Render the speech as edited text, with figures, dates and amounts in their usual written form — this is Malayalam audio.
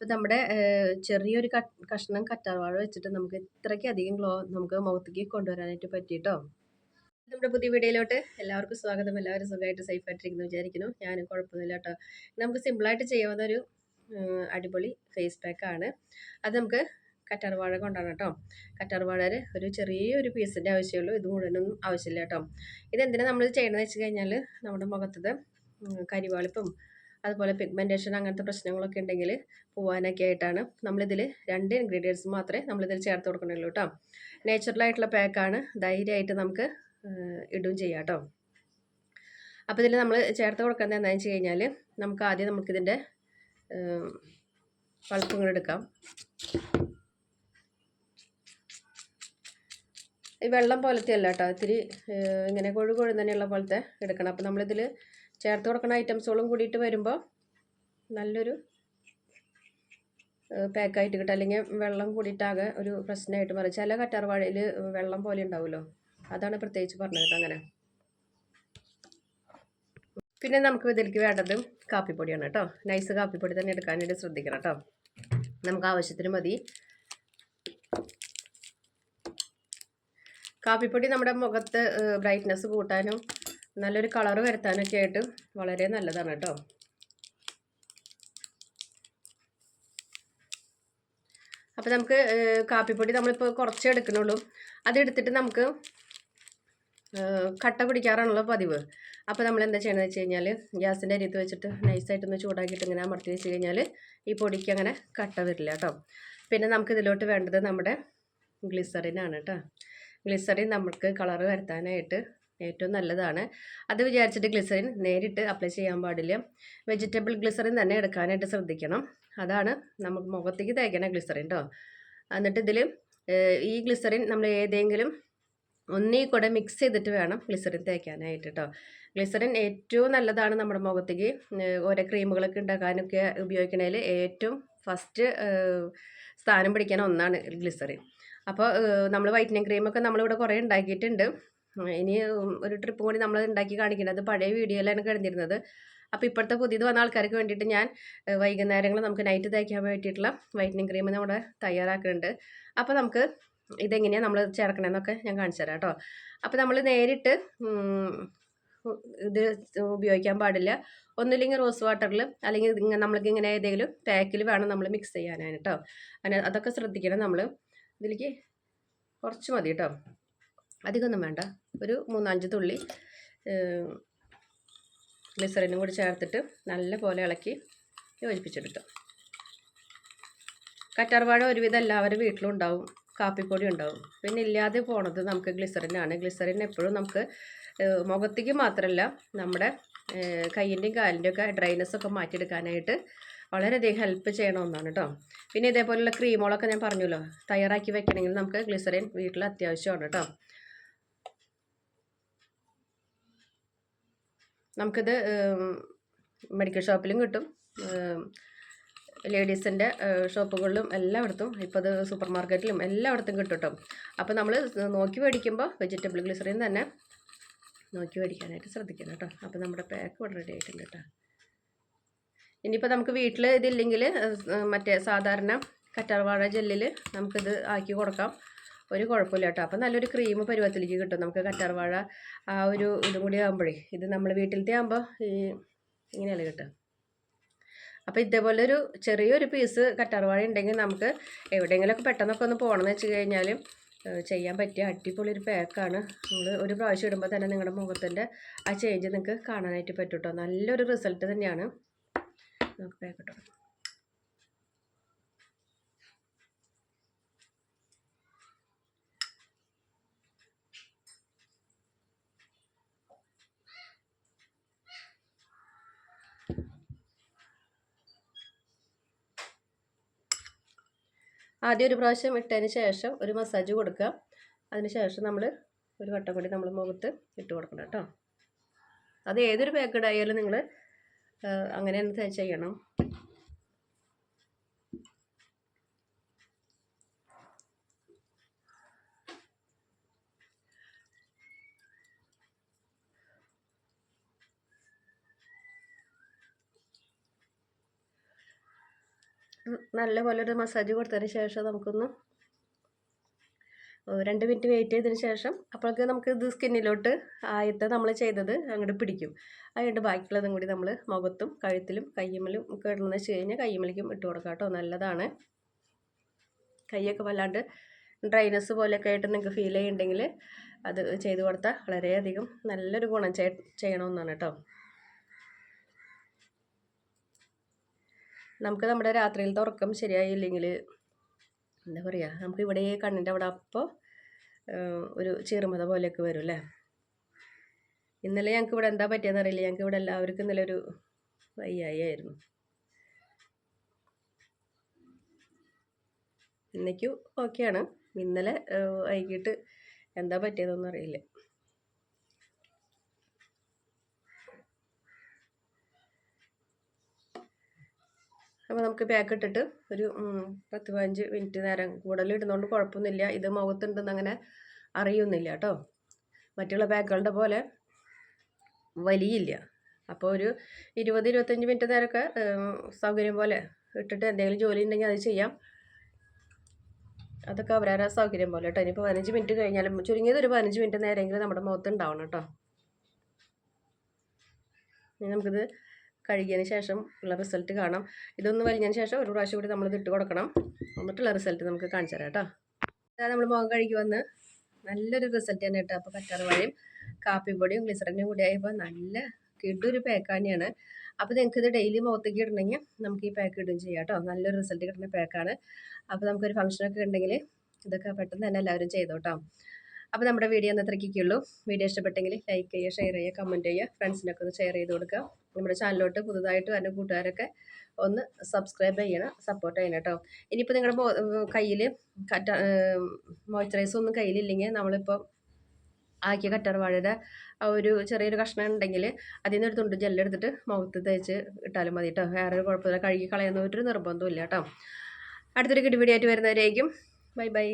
അപ്പോൾ നമ്മുടെ ചെറിയൊരു കഷ്ണം കറ്റാർവാഴ വെച്ചിട്ട് നമുക്ക് ഇത്രയ്ക്കധികം ഗ്ലോ നമുക്ക് മുഖത്തേക്ക് കൊണ്ടുവരാനായിട്ട് പറ്റിയിട്ടോ. നമ്മുടെ പുതിയ വീഡിയോയിലോട്ട് എല്ലാവർക്കും സ്വാഗതം. എല്ലാവരും സുഖമായിട്ട് സേഫായിട്ടിരിക്കുന്നു വിചാരിക്കുന്നു. ഞാനും കുഴപ്പമൊന്നുമില്ല കേട്ടോ. നമുക്ക് സിമ്പിളായിട്ട് ചെയ്യാവുന്ന ഒരു അടിപൊളി ഫേസ് പാക്കാണ്. അത് നമുക്ക് കറ്റാർവാഴ കൊണ്ടാണ് കേട്ടോ. കറ്റാർവാഴയുടെ ഒരു ചെറിയൊരു പീസിൻ്റെ ആവശ്യമുള്ളൂ, ഇത് മുഴുവനൊന്നും ആവശ്യമില്ല കേട്ടോ. ഇതെന്തിനാണ് നമ്മൾ ചെയ്യണമെന്ന് വെച്ച് കഴിഞ്ഞാൽ നമ്മുടെ മുഖത്തത് കരിവാളിപ്പും അതുപോലെ പിഗ്മെൻറ്റേഷൻ അങ്ങനത്തെ പ്രശ്നങ്ങളൊക്കെ ഉണ്ടെങ്കിൽ പോവാനൊക്കെ ആയിട്ടാണ്. നമ്മളിതിൽ 2 ഇൻഗ്രീഡിയൻസ് മാത്രമേ നമ്മളിതിൽ ചേർത്ത് കൊടുക്കണുള്ളൂ കേട്ടോ. നാച്ചുറലായിട്ടുള്ള പാക്കാണ്, ധൈര്യമായിട്ട് നമുക്ക് ഇടുകയും ചെയ്യാം കേട്ടോ. അപ്പോൾ ഇതിൽ നമ്മൾ ചേർത്ത് കൊടുക്കുന്നത് എന്താണെന്ന് വെച്ച് കഴിഞ്ഞാൽ നമുക്ക് ആദ്യം നമുക്കിതിൻ്റെ പൾപ്പ് ഇങ്ങനെ എടുക്കാം. ഈ വെള്ളം പോലത്തെ അല്ല കേട്ടോ, ഇത്തിരി ഇങ്ങനെ കൊഴുകൊഴു തന്നെയുള്ള പോലത്തെ എടുക്കണം. അപ്പോൾ നമ്മളിതിൽ ചേർത്ത് കൊടുക്കുന്ന ഐറ്റംസുകളും കൂടിയിട്ട് വരുമ്പോൾ നല്ലൊരു പാക്കായിട്ട് കിട്ടും. അല്ലെങ്കിൽ വെള്ളം കൂടിയിട്ടാകെ ഒരു പ്രശ്നമായിട്ട് മാറും. ചില കറ്റാർവാഴയിൽ വെള്ളം പോലെ ഉണ്ടാവുമല്ലോ, അതാണ് പ്രത്യേകിച്ച് പറഞ്ഞത് കേട്ടോ. അങ്ങനെ പിന്നെ നമുക്ക് ഇതിലേക്ക് വേണ്ടത് കാപ്പിപ്പൊടിയാണ് കേട്ടോ. നൈസ് കാപ്പിപ്പൊടി തന്നെ എടുക്കാനായിട്ട് ശ്രദ്ധിക്കണം കേട്ടോ. നമുക്ക് ആവശ്യത്തിന് മതി. കാപ്പിപ്പൊടി നമ്മുടെ മുഖത്ത് ബ്രൈറ്റ്നസ് കൂട്ടാനും നല്ലൊരു കളർ വരുത്താനൊക്കെ ആയിട്ട് വളരെ നല്ലതാണ് കേട്ടോ. അപ്പോൾ നമുക്ക് കാപ്പിപ്പൊടി നമ്മളിപ്പോൾ കുറച്ചേ എടുക്കുന്നുള്ളൂ. അതെടുത്തിട്ട് നമുക്ക് കട്ട പിടിക്കാറാണല്ലോ പതിവ്. അപ്പോൾ നമ്മൾ എന്താ ചെയ്യണമെന്ന് വെച്ച് കഴിഞ്ഞാൽ ഗ്യാസിൻ്റെ അരിയത്ത് വെച്ചിട്ട് നൈസായിട്ടൊന്ന് ചൂടാക്കിയിട്ട് ഇങ്ങനെ അമർത്തി വെച്ച് കഴിഞ്ഞാൽ ഈ പൊടിക്ക് അങ്ങനെ കട്ട വരില്ല കേട്ടോ. പിന്നെ നമുക്ക് ഇതിലോട്ട് വേണ്ടത് നമ്മുടെ ഗ്ലിസറിനാണ് കേട്ടോ. ഗ്ലിസറിൻ നമുക്ക് കളർ വരുത്താനായിട്ട് ഏറ്റവും നല്ലതാണ്. അത് വിചാരിച്ചിട്ട് ഗ്ലിസറിൻ നേരിട്ട് അപ്ലൈ ചെയ്യാൻ പാടില്ല. വെജിറ്റബിൾ ഗ്ലിസറിൻ തന്നെ എടുക്കാനായിട്ട് ശ്രദ്ധിക്കണം. അതാണ് നമുക്ക് മുഖത്തേക്ക് തേക്കണ ഗ്ലിസറിൻ കേട്ടോ. എന്നിട്ട് ഇതിൽ ഈ ഗ്ലിസറിൻ നമ്മൾ ഏതെങ്കിലും ഒന്നീ കൂടെ മിക്സ് ചെയ്തിട്ട് വേണം ഗ്ലിസറിൻ തേക്കാനായിട്ട് കേട്ടോ. ഗ്ലിസറിൻ ഏറ്റവും നല്ലതാണ് നമ്മുടെ മുഖത്തേക്ക്. ഓരോ ക്രീമുകളൊക്കെ ഉണ്ടാക്കാനൊക്കെ ഉപയോഗിക്കണതിൽ ഏറ്റവും ഫസ്റ്റ് സ്ഥാനം പിടിക്കുന്ന ഒന്നാണ് ഗ്ലിസറിൻ. അപ്പോൾ നമ്മൾ വൈറ്റനിങ് ക്രീമൊക്കെ നമ്മളിവിടെ കുറേ ഉണ്ടാക്കിയിട്ടുണ്ട്. ഇനി ഒരു ട്രിപ്പ് കൂടി നമ്മൾ ഉണ്ടാക്കി കാണിക്കുന്നത് പഴയ വീഡിയോയിലാണ് കഴിഞ്ഞിരുന്നത്. അപ്പോൾ ഇപ്പോഴത്തെ പുതിയത് വന്ന ആൾക്കാർക്ക് വേണ്ടിയിട്ട് ഞാൻ വൈകുന്നേരങ്ങൾ നമുക്ക് നൈറ്റ് തേക്കാൻ വേണ്ടിയിട്ടുള്ള വൈറ്റനിങ് ക്രീം നമ്മുടെ തയ്യാറാക്കുന്നുണ്ട്. അപ്പോൾ നമുക്ക് ഇതെങ്ങനെയാണ് നമ്മൾ ചേർക്കണമെന്നൊക്കെ ഞാൻ കാണിച്ചു തരാം കേട്ടോ. അപ്പോൾ നമ്മൾ നേരിട്ട് ഇത് ഉപയോഗിക്കാൻ പാടില്ല. ഒന്നുമില്ലെങ്കിൽ റോസ് വാട്ടറിൽ അല്ലെങ്കിൽ നമ്മൾക്ക് ഇങ്ങനെ ഏതെങ്കിലും പാക്കിൽ വേണം നമ്മൾ മിക്സ് ചെയ്യാനാണ് കേട്ടോ. അങ്ങനെ അതൊക്കെ ശ്രദ്ധിക്കണം. നമ്മൾ ഇതിലേക്ക് കുറച്ച് മതി കേട്ടോ, അധികമൊന്നും വേണ്ട. ഒരു 3-5 തുള്ളി ഗ്ലിസറിനും കൂടി ചേർത്തിട്ട് നല്ല പോലെ ഇളക്കി യോജിപ്പിച്ചെടുക്കാം. കറ്റാർവാഴ ഒരുവിധം എല്ലാവരും വീട്ടിലും ഉണ്ടാവും, കാപ്പിപ്പൊടി ഉണ്ടാവും. പിന്നെ ഇല്ലാതെ പോണത് നമുക്ക് ഗ്ലിസറിനാണ്. ഗ്ലിസറിൻ എപ്പോഴും നമുക്ക് മുഖത്തേക്ക് മാത്രമല്ല നമ്മുടെ കയ്യിൻ്റെയും കാലിൻ്റെയും ഒക്കെ ഡ്രൈനെസ്സൊക്കെ മാറ്റിയെടുക്കാനായിട്ട് വളരെയധികം ഹെൽപ്പ് ചെയ്യണ ഒന്നാണ് കേട്ടോ. പിന്നെ ഇതേപോലെയുള്ള ക്രീമുകളൊക്കെ ഞാൻ പറഞ്ഞല്ലോ, തയ്യാറാക്കി വെക്കണമെങ്കിൽ നമുക്ക് ഗ്ലിസറിൻ വീട്ടിൽ അത്യാവശ്യമാണ് കേട്ടോ. നമുക്കിത് മെഡിക്കൽ ഷോപ്പിലും കിട്ടും, ലേഡീസിൻ്റെ ഷോപ്പുകളിലും എല്ലായിടത്തും, ഇപ്പോൾ അത് സൂപ്പർ മാർക്കറ്റിലും എല്ലായിടത്തും കിട്ടും കേട്ടോ. അപ്പോൾ നമ്മൾ നോക്കി മേടിക്കുമ്പോൾ വെജിറ്റബിൾ ഗ്ലിസറിൻ തന്നെ നോക്കി മേടിക്കാനായിട്ട് ശ്രദ്ധിക്കണം കേട്ടോ. അപ്പോൾ നമ്മുടെ പാക്ക് ഇവിടെ റെഡി ആയിട്ടുണ്ട് കേട്ടോ. ഇനിയിപ്പോൾ നമുക്ക് വീട്ടിൽ ഇതില്ലെങ്കിൽ മറ്റേ സാധാരണ കറ്റാർവാഴ ജെല്ലിൽ നമുക്കിത് ആക്കി കൊടുക്കാം, ഒരു കുഴപ്പമില്ല കേട്ടോ. അപ്പോൾ നല്ലൊരു ക്രീം പരുവത്തിലേക്ക് കിട്ടും നമുക്ക് കറ്റാർവാഴ ആ ഒരു ഇതും കൂടി ആകുമ്പോഴേ. ഇത് നമ്മൾ വീട്ടിലത്തെ ആകുമ്പോൾ ഇങ്ങനെയല്ല കിട്ടുക. അപ്പോൾ ഇതേപോലെ ഒരു ചെറിയൊരു പീസ് കറ്റാർവാഴ ഉണ്ടെങ്കിൽ നമുക്ക് എവിടെയെങ്കിലുമൊക്കെ പെട്ടെന്നൊക്കെ ഒന്ന് പോകണമെന്ന് വെച്ച് കഴിഞ്ഞാൽ ചെയ്യാൻ പറ്റിയ അടിപൊളി ഒരു പാക്കാണ്. നിങ്ങൾ ഒരു പ്രാവശ്യം ഇടുമ്പോൾ തന്നെ നിങ്ങളുടെ മുഖത്തിൻ്റെ ആ ചേഞ്ച് നിങ്ങൾക്ക് കാണാനായിട്ട് പറ്റും കേട്ടോ. നല്ലൊരു റിസൾട്ട് തന്നെയാണ്. നമുക്ക് പാക്ക് ഇട്ടോ. ആദ്യം ഒരു പ്രാവശ്യം ഇട്ടതിന് ശേഷം ഒരു മസാജ് കൊടുക്കുക. അതിന് ശേഷം നമ്മൾ ഒരു വട്ടം കൂടി നമ്മൾ മുഖത്ത് ഇട്ട് കൊടുക്കണം കേട്ടോ. അത് ഏതൊരു പാക്കഡ് ആയാലും നിങ്ങൾ അങ്ങനെ തന്നെ ചെയ്യണം. നല്ലപോലെ ഒരു മസാജ് കൊടുത്തതിന് ശേഷം നമുക്കൊന്ന് 2 മിനിറ്റ് വെയിറ്റ് ചെയ്തതിന് ശേഷം അപ്പോഴൊക്കെ നമുക്ക് ഇത് സ്കിന്നിലോട്ട് ആദ്യത്തെ നമ്മൾ ചെയ്തത് അങ്ങോട്ട് പിടിക്കും. അതുകൊണ്ട് ബാക്കിയുള്ളതും കൂടി നമ്മൾ മുഖത്തും കഴുത്തിലും കയ്യുമ്മലും ഒക്കെ ഇടണമെന്ന് വെച്ച് കഴിഞ്ഞാൽ കയ്യുമ്മലേക്കും ഇട്ട് കൊടുക്കാം കേട്ടോ. നല്ലതാണ്. കൈയൊക്കെ വല്ലാണ്ട് ഡ്രൈനെസ് പോലെയൊക്കെ ആയിട്ട് നിങ്ങൾക്ക് ഫീൽ ചെയ്യുന്നുണ്ടെങ്കിൽ അത് ചെയ്ത് കൊടുത്താൽ വളരെയധികം നല്ലൊരു ഗുണം ചെയ്യണമെന്നാണ് കേട്ടോ. നമുക്ക് നമ്മുടെ രാത്രിയിലത്തെ ഉറക്കം ശരിയായില്ലെങ്കിൽ എന്താ പറയുക, നമുക്ക് ഇവിടെ കണ്ണിൻ്റെ അവിടെ അപ്പോൾ ഒരു ചീറുമത പോലെയൊക്കെ വരും അല്ലേ. ഇന്നലെ ഞങ്ങൾക്ക് ഇവിടെ എന്താ പറ്റിയെന്ന് അറിയില്ല, ഞങ്ങൾക്ക് ഇവിടെ എല്ലാവർക്കും ഇന്നലെ ഒരു വയ്യായിരുന്നു. ഇന്നേക്കും ഓക്കെയാണ്. ഇന്നലെ വൈകിട്ട് എന്താ പറ്റിയതൊന്നും അറിയില്ല. അപ്പോൾ നമുക്ക് പാക്ക് ഇട്ടിട്ട് ഒരു 10-15 മിനിറ്റ് നേരം കൂടുതൽ ഇടുന്നതുകൊണ്ട് കുഴപ്പമൊന്നുമില്ല. ഇത് മുഖത്തുണ്ടെന്ന് അങ്ങനെ അറിയുന്നില്ല കേട്ടോ. മറ്റുള്ള പാക്കുകളുടെ പോലെ വലിയില്ല. അപ്പോൾ ഒരു 20-25 മിനിറ്റ് നേരമൊക്കെ സൗകര്യം പോലെ ഇട്ടിട്ട് എന്തെങ്കിലും ജോലി ഉണ്ടെങ്കിൽ അത് ചെയ്യാം. അതൊക്കെ അവരവരുടെ സൗകര്യം പോലെ കേട്ടോ. ഇനിയിപ്പോൾ 15 മിനിറ്റ് കഴിഞ്ഞാലും ചുരുങ്ങിയത് ഒരു 15 മിനിറ്റ് നേരമെങ്കിലും നമ്മുടെ മുഖത്ത് ഉണ്ടാവണം കേട്ടോ. ഇനി നമുക്കിത് കഴുകിയതിന് ശേഷം ഉള്ള റിസൾട്ട് കാണാം. ഇതൊന്ന് വലിഞ്ഞതിന് ശേഷം ഒരു പ്രാവശ്യം കൂടി നമ്മളിത് ഇട്ട് കൊടുക്കണം. എന്നിട്ടുള്ള റിസൾട്ട് നമുക്ക് കാണിച്ചു തരാം കേട്ടോ. അതായത് നമ്മൾ മുഖം കഴുകി വന്ന് നല്ലൊരു റിസൾട്ട് തന്നെ കേട്ടോ. അപ്പോൾ കറ്റാർവാഴയും കാപ്പിപ്പൊടിയും ഗ്ലിസറിനും കൂടി ആയപ്പോൾ നല്ല കിടൊരു പാക്ക് തന്നെയാണ്. അപ്പോൾ നിങ്ങൾക്ക് ഇത് ഡെയിലി മുഖത്തേക്ക് ഇടണമെങ്കിൽ നമുക്ക് ഈ പാക്ക് ഇടുകയും ചെയ്യാം കേട്ടോ. നല്ലൊരു റിസൾട്ട് കിട്ടുന്ന പാക്കാണ്. അപ്പോൾ നമുക്കൊരു ഫംഗ്ഷനൊക്കെ ഉണ്ടെങ്കിൽ ഇതൊക്കെ പെട്ടെന്ന് തന്നെ എല്ലാവരും ചെയ്തോട്ടോ. അപ്പോൾ നമ്മുടെ വീഡിയോ അത്രയ്ക്കുള്ളൂ. വീഡിയോ ഇഷ്ടപ്പെട്ടെങ്കിൽ ലൈക്ക് ചെയ്യുക, ഷെയർ ചെയ്യുക, കമൻറ്റ് ചെയ്യുക, ഫ്രണ്ട്സിനൊക്കെ ഒന്ന് ഷെയർ ചെയ്ത് കൊടുക്കുക. നമ്മുടെ ചാനലിലോട്ട് പുതുതായിട്ട് വരുന്ന കൂട്ടുകാരൊക്കെ ഒന്ന് സബ്സ്ക്രൈബ് ചെയ്യണം, സപ്പോർട്ട് ചെയ്യണം കേട്ടോ. ഇനിയിപ്പോൾ നിങ്ങളുടെ കയ്യിൽ മോയ്സ്ചറൈസർ ഒന്നും കയ്യിലില്ലെങ്കിൽ നമ്മളിപ്പോൾ ആക്കിയ കറ്റാർവാഴയുടെ ആ ഒരു ചെറിയൊരു കഷ്ണം ഉണ്ടെങ്കിൽ അതിൽ നിന്ന് ഒരു തുണ്ട് ജെല്ലെടുത്തിട്ട് മുഖത്ത് തേച്ച് ഇട്ടാലും മതി കേട്ടോ. വേറെ ഒരു കുഴപ്പമില്ല. കഴുകി കളയുന്ന ഒരു നിർബന്ധമില്ല കേട്ടോ. അടുത്തൊരു വീഡിയോ ആയിട്ട് വരുന്നവരേക്കും ബൈ ബൈ.